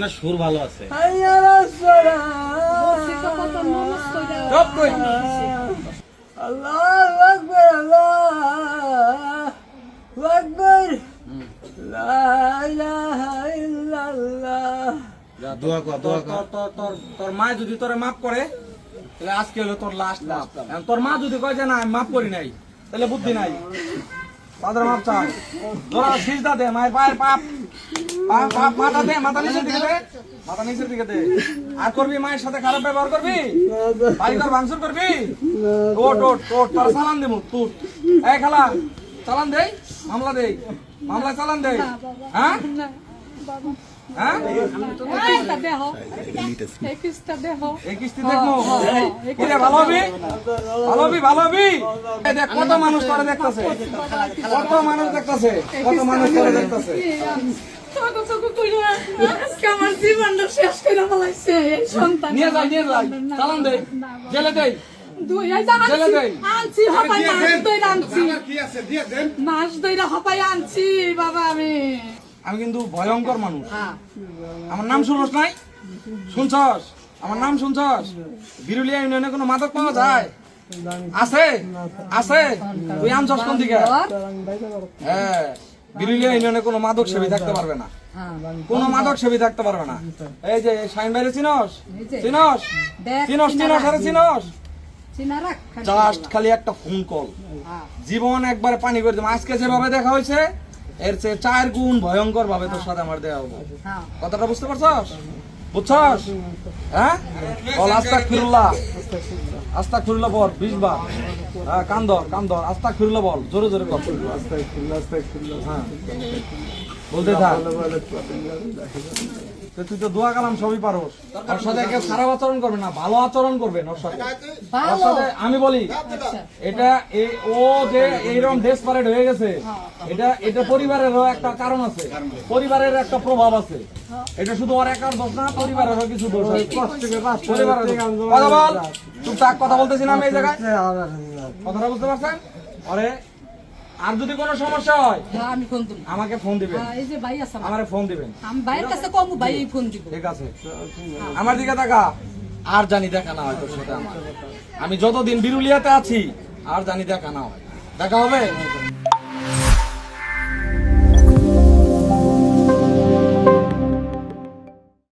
গানের সুর ভালো আছে। আল্লাহু আকবার, আল্লাহু আকবার, লা ইলাহা ইল্লাল্লাহ। দোয়া কর, দোয়া কর। তোর মা যদি তোরে মাফ করে তাহলে আজকে হলো তোর লাস্ট মাফ। তোর মা যদি কয় যে না আমি মাফ করি নাই তাহলে বুদ্ধি নাই, তাদের মাপ চা। তোরা সিজদা দে, মায়ের পায়ের পাপ পাপ মাথা দে, মাথা নিচের দিকে দে, মাথা নিচের দিকে দে। আর করবি মায়ের সাথে খারাপ ব্যবহার করবি, বাড়িঘর ভাঙচুর করবি, ওট ওট ওট, তার চালান দেবো তুই। এই খালা চালান দেই, মামলা দেই, মামলা চালান দেই। হ্যাঁ হ্যাঁ এই কিস্তি দেখবো, ভালো হবি, ভালো হবি, ভালো হবি। এই দেখ কত মানুষ তোরে দেখতেছে, কত মানুষ দেখতেছে, কত মানুষ তোরে দেখতেছে। নিয়ে যাই, নিয়ে যাই, চালান দেই, জেলে দেই, জেলে দেই। আমি কিন্তু ভয়ঙ্কর মানুষ। আমার নাম শুনছস নাই? শুনছস? আমার নাম শুনছস? বিরুলিয়া ইউনিয়নে কোনো মাদক পাওয়া যায়? আছে? আছে? তুই আনছস কোন দিকে? হ্যাঁ, বিরুলিয়া ইউনিয়নে কোনো মাদক সেবী থাকতে পারবে না, কোনো মাদক সেবী থাকতে পারবে না। এই যে শাইন বাইরে চিনস? চিনস? চিনস? চিনস? আরে চিনস? জাস্ট খালি একটা ফোন কল, জীবন একবারে পানি করে দেবো। আজকে যেভাবে দেখা হয়েছে এর চেয়ে 4 গুণ ভয়ঙ্কর ভাবে তোর সাথে আমার দেয়া হবো। কথাটা বুঝতে পারছস? বুঝছস? হ্যাঁ, বল আস্তাগফিরুল্লাহ, আস্তাগফিরুল্লাহ বল 20 বার। হ্যাঁ, কান ধর, কান ধর, আস্তাগফিরুল্লাহ বল, জোরে জোরে বল। হ্যাঁ, বলতে থাক। তুই তো দোয়া কালাম সবই পারোস। ওর সাথে কেউ খারাপ আচরণ করবে না, ভালো আচরণ করবেন ওর সাথে। ওর সাথে আমি বলি, এটা ও যে এইরকম ডেসপারেট হয়ে গেছে, এটা পরিবারেরও একটা কারণ আছে, পরিবারের একটা প্রভাব আছে। এটা শুধু ওর একার দোষ না, পরিবারেরও কিছু দোষ আছে। পরিবারের কথা বল, টুকটাক কথা বলতেছি না আমি এই জায়গায়, কথাটা বুঝতে পারছেন? আরে আর যদি কোনো সমস্যা হয় আমি ফোন দেব, আমাকে ফোন দিবেন। এই যে ভাই আছে আমারে ফোন দিবেন, আমি ভাইয়ের কাছে কম, ভাই ফোন দিব। ঠিক আছে? আমার দিকে তাকা, আর জানি দেখা না হয় তোর সাথে আমার। আমি যতদিন বিরুলিয়াতে আছি আর জানি দেখা না হয়। দেখা হবে?